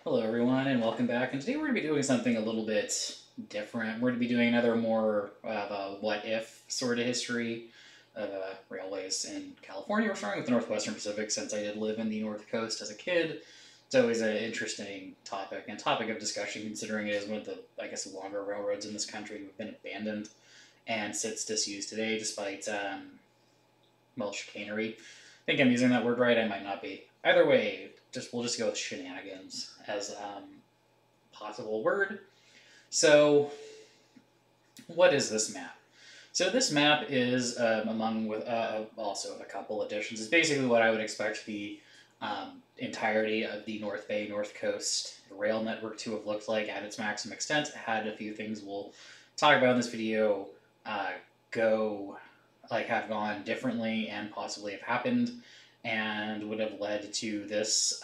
Hello, everyone, and welcome back. And today we're going to be doing something a little bit different. We're going to be doing another more of a what if sort of history of railways in California. We're starting with the Northwestern Pacific since I did live in the North Coast as a kid. It's always an interesting topic and topic of discussion considering it is one of the, I guess, longer railroads in this country who have been abandoned and sits disused today despite, well, chicanery. I think I'm using that word right. I might not be. Either way, we'll just go with shenanigans as possible word. So, what is this map? So this map is among with also a couple additions. Is basically what I would expect the entirety of the North Bay, North Coast rail network to have looked like at its maximum extent. It had a few things we'll talk about in this video have gone differently and possibly have happened and would have led to this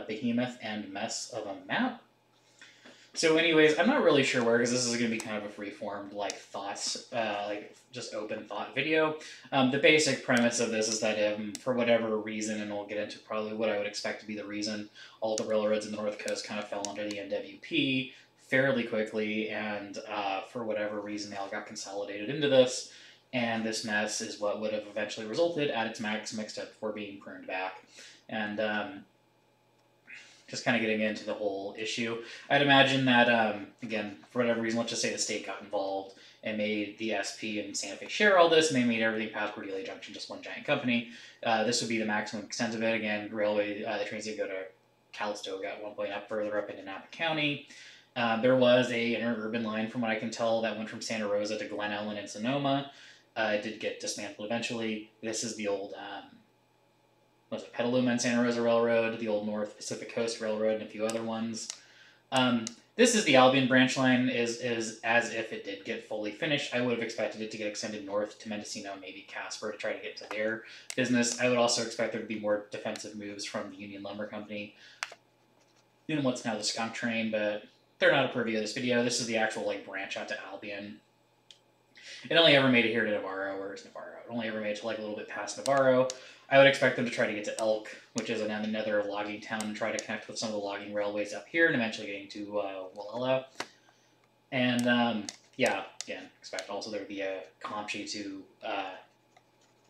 behemoth and mess of a map. So anyways, I'm not really sure where, because this is going to be kind of a free-formed, thoughts, just open thought video. The basic premise of this is that for whatever reason, and we'll get into probably what I would expect to be the reason, all the railroads in the North Coast kind of fell under the NWP fairly quickly, and for whatever reason, they all got consolidated into this. And this mess is what would have eventually resulted at its maximum extent before being pruned back. And just kind of getting into the whole issue, I'd imagine that, again, for whatever reason, let's just say the state got involved and made the SP and Santa Fe share all this, and they made everything past Cordelia Junction just one giant company. This would be the maximum extent of it. Again, railway, the trains that go to Calistoga at one point further up into Napa County. There was a interurban line, from what I can tell, that went from Santa Rosa to Glen Ellen and Sonoma. It did get dismantled eventually. This is the old, Petaluma and Santa Rosa Railroad, the old North Pacific Coast Railroad, and a few other ones. This is the Albion branch line, is as if it did get fully finished. I would have expected it to get extended north to Mendocino, maybe Casper, to try to get to their business. I would also expect there to be more defensive moves from the Union Lumber Company in what's now the Skunk Train, but they're not a purview of this video. This is the actual branch out to Albion. It only ever made it here to Navarro. Where's Navarro? It only ever made it to a little bit past Navarro. I would expect them to try to get to Elk, which is another logging town, and try to connect with some of the logging railways up here, and eventually getting to Wallella. And yeah, again, expect also there would be a Comchi to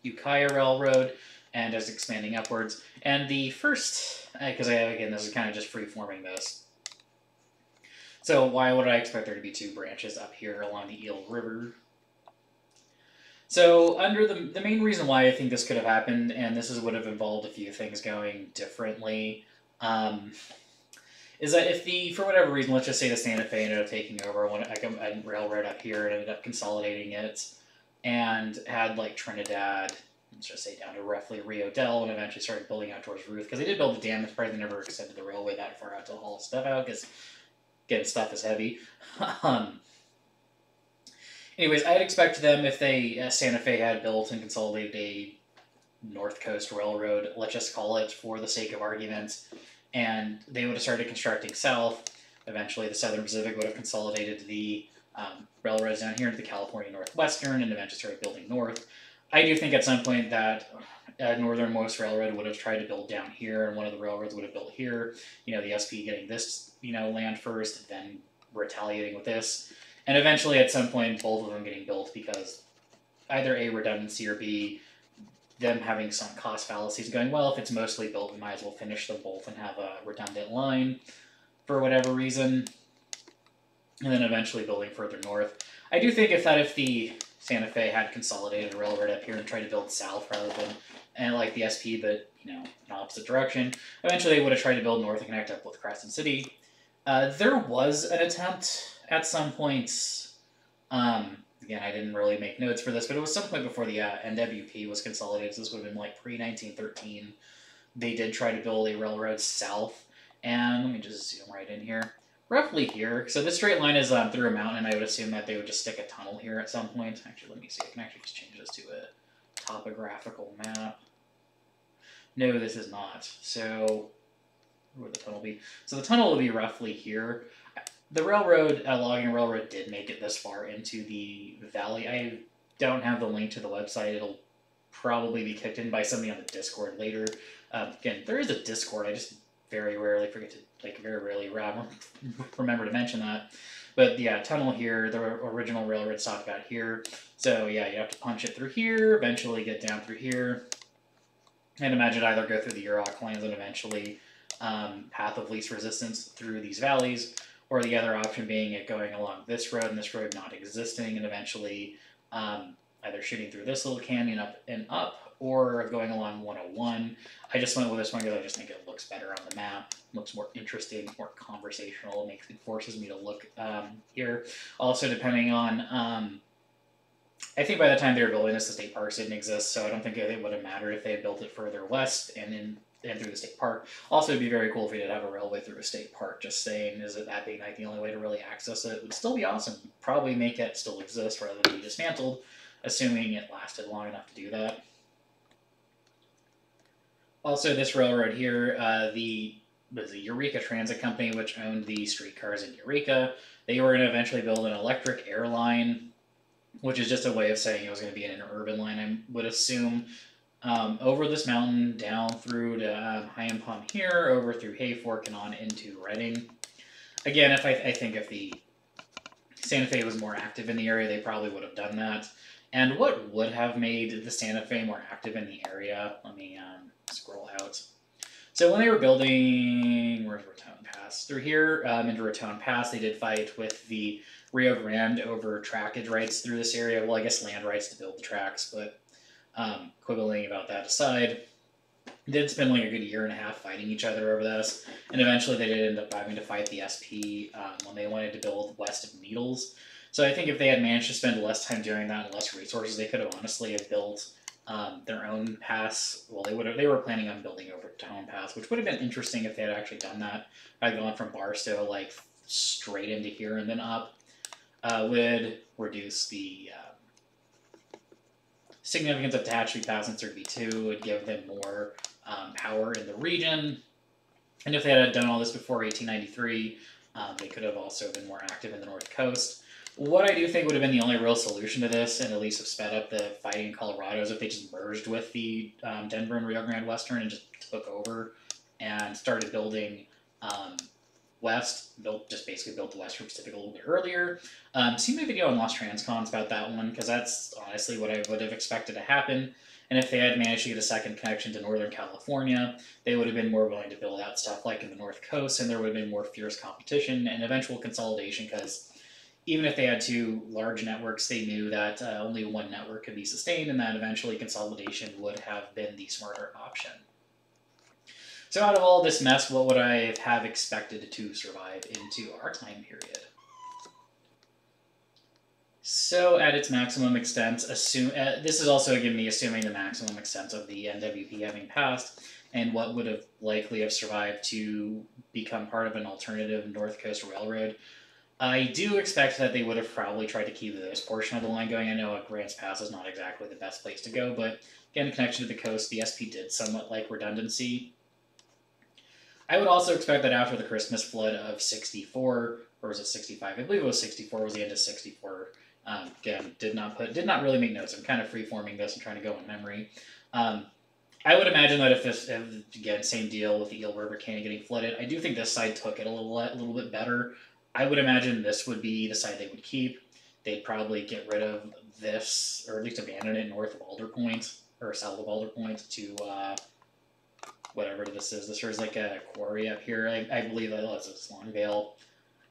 Ukiah Railroad, and as expanding upwards. And the first, because again, this is kind of just free-forming this. So why would I expect there to be two branches up here along the Eel River? So under the main reason why I think this could have happened, and would have involved a few things going differently, is that if for whatever reason, let's just say the Santa Fe ended up taking over a railroad up here and ended up consolidating it, and had Trinidad, let's just say down to roughly Rio Del, and eventually started building out towards Ruth, because they did build the dam. It's probably they never extended the railway that far out to haul stuff out, because getting stuff is heavy. Anyways, I'd expect them, if Santa Fe had built and consolidated a North Coast Railroad, let's just call it for the sake of argument, and they would have started constructing south. Eventually, the Southern Pacific would have consolidated the railroads down here into the California Northwestern, and eventually started building north. I do think at some point that northernmost railroad would have tried to build down here, and one of the railroads would have built here. The SP getting this, land first, and then retaliating with this. And eventually, at some point, both of them getting built because either A, redundancy, or B, them having some cost fallacies going, well, if it's mostly built, we might as well finish them both and have a redundant line for whatever reason. And then eventually building further north. I do think if the Santa Fe had consolidated a railroad up here and tried to build south rather than, and like the SP, but, in opposite direction, eventually they would have tried to build north and connect up with Crescent City. There was an attempt at some points, again, I didn't really make notes for this, but it was some point before the NWP was consolidated, so this would have been pre-1913. They did try to build a railroad south, and let me just zoom right in here. Roughly here, so this straight line is through a mountain. I would assume that they would just stick a tunnel here at some point. Actually, let me see, I can actually just change this to a topographical map. No, this is not. So where would the tunnel be? So the tunnel will be roughly here. The railroad, logging railroad, did make it this far into the valley. I don't have the link to the website. It'll probably be kicked in by somebody on the Discord later. Again, there is a Discord. I just very rarely remember to mention that. But yeah, tunnel here, the original railroad stopped out here. So yeah, you have to punch it through here, eventually get down through here, and imagine either go through the Yurok lands and eventually path of least resistance through these valleys, or the other option being it going along this road and this road not existing, and eventually either shooting through this little canyon up and up, or going along 101. I just went with this one because I just think it looks better on the map, looks more interesting, more conversational, it forces me to look here. Also, depending on, I think by the time they were building this, the state parks didn't exist, so I don't think it would have mattered if they had built it further west and through the state park. Also, it'd be very cool if we did have a railway through a state park. Just saying, is it that being like the only way to really access it? It would still be awesome. Probably make it still exist rather than be dismantled, assuming it lasted long enough to do that. Also, this railroad here, the Eureka Transit Company, which owned the streetcars in Eureka, they were going to eventually build an electric air line, which is just a way of saying it was going to be an interurban line, I would assume, over this mountain, down through to Hyampom here, over through Hayfork and on into Reading. Again, I think if the Santa Fe was more active in the area, they probably would have done that. And what would have made the Santa Fe more active in the area? Let me scroll out. So when they were building, where's Raton Pass? Through here into Raton Pass, they did fight with the Rio Grande over trackage rights through this area. Well, I guess land rights to build the tracks, but quibbling about that aside, they did spend like a good year and a half fighting each other over this, and eventually they did end up having to fight the SP when they wanted to build west of Needles. So I think if they had managed to spend less time doing that and less resources, they could have honestly have built their own pass. Well, they were planning on building over Town Pass, which would have been interesting if they had actually done that. I'd gone from Barstow like straight into here and then up. Would reduce the significance of Tehachapi Pass and Survey 2, would give them more power in the region. And if they had done all this before 1893, they could have also been more active in the North Coast. What I do think would have been the only real solution to this, and at least have sped up the fighting in Colorado, is if they just merged with the Denver and Rio Grande Western and just took over and started building west, basically built the Western Pacific a little bit earlier. See my video on Lost Transcons about that one, because that's honestly what I would have expected to happen. And if they had managed to get a second connection to Northern California, they would have been more willing to build out stuff like in the North Coast, and there would have been more fierce competition and eventual consolidation, because even if they had two large networks, they knew that only one network could be sustained, and that eventually consolidation would have been the smarter option. So out of all this mess, what would I have expected to survive into our time period? So at its maximum extent, this is also again me assuming the maximum extent of the NWP having passed, and what would have likely have survived to become part of an alternative North Coast Railroad. I do expect that they would have probably tried to keep this portion of the line going. I know Grants Pass is not exactly the best place to go, but again, connection to the coast, the SP did somewhat like redundancy. I would also expect that after the Christmas flood of 64, or was it 65? I believe it was 64, was the end of 64. Again, did not really make notes. I'm kind of free-forming this and trying to go on memory. I would imagine that if again, same deal with the Eel River Canyon getting flooded, I do think this side took it a little bit better. I would imagine this would be the side they would keep. They'd probably get rid of this, or at least abandon it north of Alder Point, or south of Alder Point to whatever this is. This is like a quarry up here. I believe that it's Longvale.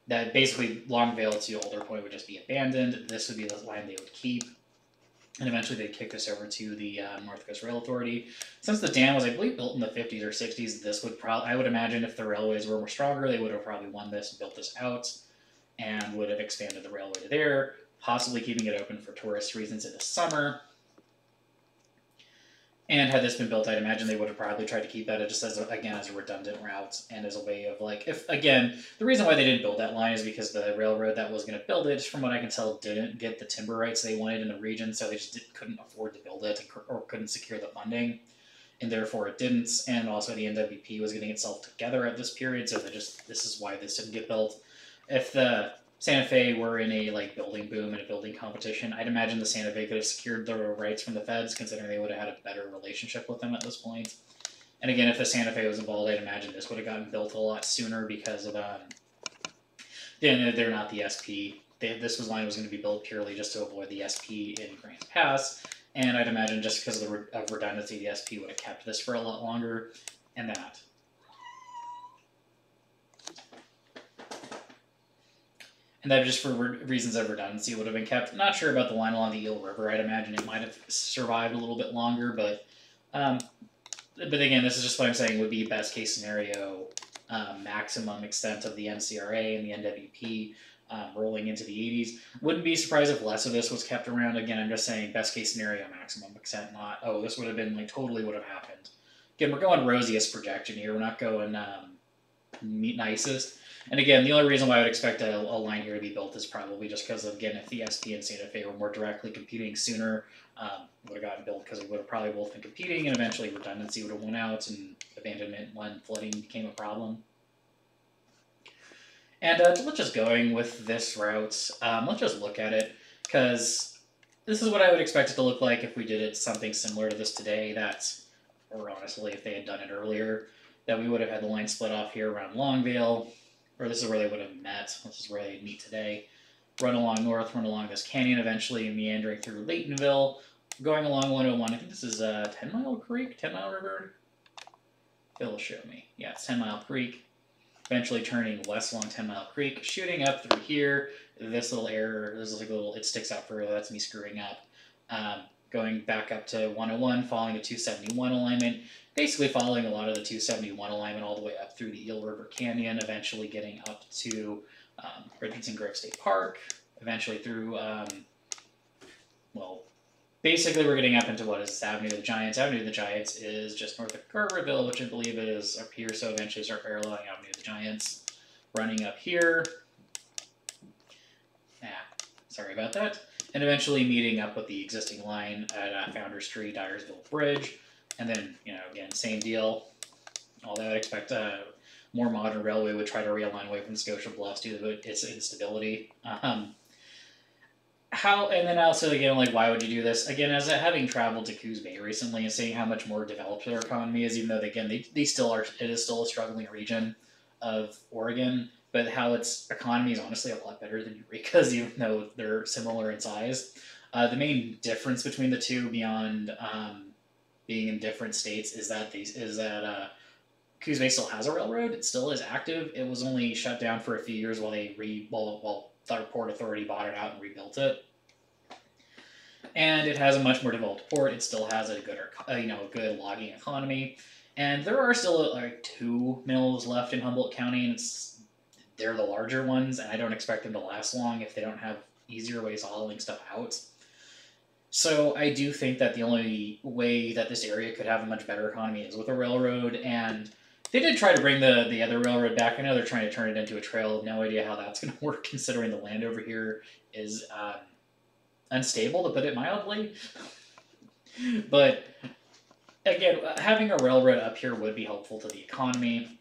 That basically Longvale to Alder Point would just be abandoned. This would be the line they would keep. And eventually they'd kick this over to the North Coast Rail Authority. Since the dam was, I believe, built in the 50s or 60s, this would I would imagine if the railways were more stronger, they would have probably won this and built this out and would have expanded the railway to there, possibly keeping it open for tourist reasons in the summer. And had this been built, I'd imagine they would have probably tried to keep that just as a redundant route and as a way of the reason why they didn't build that line is because the railroad that was going to build it, from what I can tell, didn't get the timber rights they wanted in the region, so they just couldn't afford to build it or couldn't secure the funding, and therefore it didn't. And also the NWP was getting itself together at this period, so this is why this didn't get built. If the Santa Fe were in a building boom and a building competition, I'd imagine the Santa Fe could have secured the rights from the feds, considering they would have had a better relationship with them at this point. And again, if the Santa Fe was involved, I'd imagine this would have gotten built a lot sooner because of they're not the SP. This line was going to be built purely just to avoid the SP in Grants Pass, and I'd imagine just because of the redundancy, the SP would have kept this for a lot longer, and that. And that just for reasons of redundancy would have been kept. Not sure about the line along the Eel River. I'd imagine it might have survived a little bit longer, but again, this is just what I'm saying would be best case scenario, maximum extent of the NCRA and the NWP rolling into the 80s. Wouldn't be surprised if less of this was kept around. Again, I'm just saying best case scenario, maximum extent, not, oh, this would have been like totally would have happened. Again, we're going rosiest projection here. We're not going nicest. And again, the only reason why I would expect a line here to be built is probably just because, again, if the SP and Santa Fe were more directly competing sooner, would have gotten built because it would have probably both been competing, and eventually redundancy would have won out and abandonment when flooding became a problem. And let's just going with this route. Let's just look at it, because this is what I would expect it to look like if we did it something similar to this today. Or honestly, if they had done it earlier, that we would have had the line split off here around Longvale, or this is where they would have met. This is where they'd meet today. Run along north, run along this canyon, eventually meandering through Laytonville, going along 101. I think this is 10 Mile Creek, 10 Mile River. It'll show me. Yeah, it's 10 Mile Creek. Eventually turning west along 10 Mile Creek, shooting up through here. This little error, this is like a little, it sticks out further. That's me screwing up. Going back up to 101, following the 271 alignment. Basically following a lot of the 271 alignment all the way up through the Eel River Canyon, eventually getting up to Richardson Grove State Park, eventually through, well, basically we're getting up into what is Avenue of the Giants. Avenue of the Giants is just north of Garberville, which I believe it is up here, so eventually start paralleling Avenue of the Giants, running up here. Sorry about that. And eventually meeting up with the existing line at Founder Street, Dyersville Bridge. And then, again, same deal. Although I'd expect a more modern railway would try to realign away from Scotia Bluffs due to its instability. And then also, again, like, why would you do this? Again, as having traveled to Coos Bay recently and seeing how much more developed their economy is, even though, they still are, it is still a struggling region of Oregon, but how its economy is honestly a lot better than Eureka's, even though they're similar in size. The main difference between the two, beyond being in different states, is that Coos Bay still has a railroad. It still is active. It was only shut down for a few years while the Port Authority bought it out and rebuilt it. And it has a much more developed port. It still has a good logging economy. And there are still like 2 mills left in Humboldt County, and they're the larger ones, and I don't expect them to last long if they don't have easier ways of hauling stuff out. So I do think that the only way that this area could have a much better economy is with a railroad, and they did try to bring the other railroad back. I know they're trying to turn it into a trail. No idea how that's going to work, considering the land over here is unstable, to put it mildly. But again, having a railroad up here would be helpful to the economy.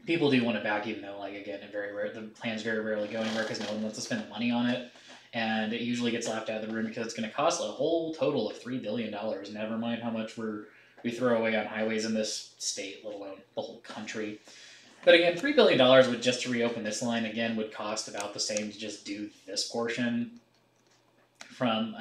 People do want it back, even though, like, again, the plans very rarely go anywhere because no one wants to spend the money on it. And it usually gets laughed out of the room because it's going to cost a whole total of $3 billion. Never mind how much we throw away on highways in this state, let alone the whole country. But again, $3 billion would just to reopen this line, again, would cost about the same to just do this portion from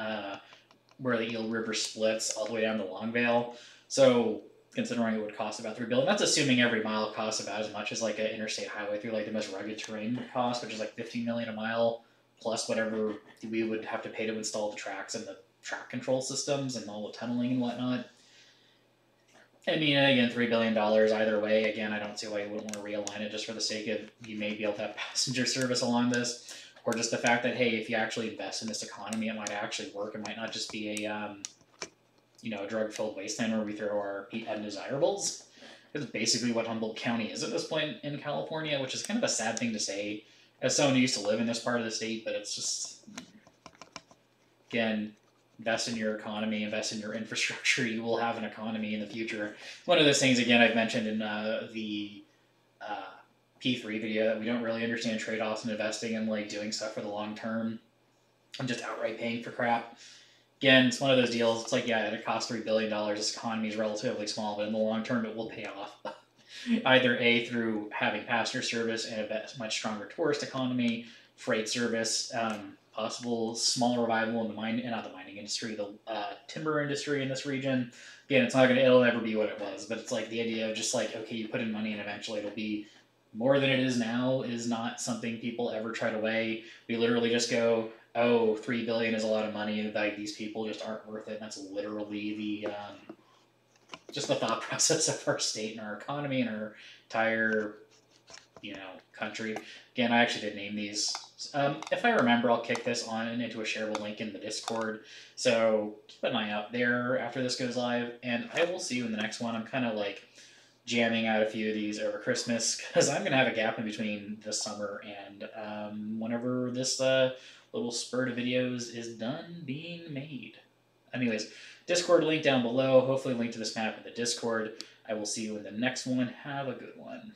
where the Eel River splits all the way down to Longvale. So considering it would cost about $3 billion, that's assuming every mile costs about as much as like an interstate highway through like the most rugged terrain would cost, which is like $15 million a mile, plus whatever we would have to pay to install the tracks and the track control systems and all the tunneling and whatnot. I mean, again, $3 billion either way. Again, I don't see why you wouldn't want to realign it just for the sake of you may be able to have passenger service along this, or just the fact that, hey, if you actually invest in this economy, it might actually work. It might not just be a drug-filled wasteland where we throw our undesirables. It's basically what Humboldt County is at this point in California, which is kind of a sad thing to say as someone who used to live in this part of the state, but it's just, again, invest in your economy, invest in your infrastructure, you will have an economy in the future. One of those things, again, I've mentioned in the P3 video, that we don't really understand trade-offs in investing and like doing stuff for the long term and just outright paying for crap. Again, it's one of those deals. It's like, yeah, it costs $3 billion. This economy is relatively small, but in the long term, it will pay off. Either A, through having passenger service and a much stronger tourist economy, freight service, possible small revival in the not the mining industry, the timber industry in this region. Again, it'll never be what it was, but it's like the idea of just like, okay, you put in money and eventually it'll be more than it is now is not something people ever try to weigh. We literally just go, oh, $3 billion is a lot of money. Like these people just aren't worth it. And that's literally the just the thought process of our state and our economy and our entire country. Again, I actually did name these. If I remember, I'll kick this on into a shareable link in the Discord. So keep an eye out there after this goes live, and I will see you in the next one. I'm kind of like jamming out a few of these over Christmas because I'm gonna have a gap in between this summer and whenever this little spurt of videos is done being made. Anyways, Discord link down below. Hopefully, link to this map in the Discord. I will see you in the next one. Have a good one.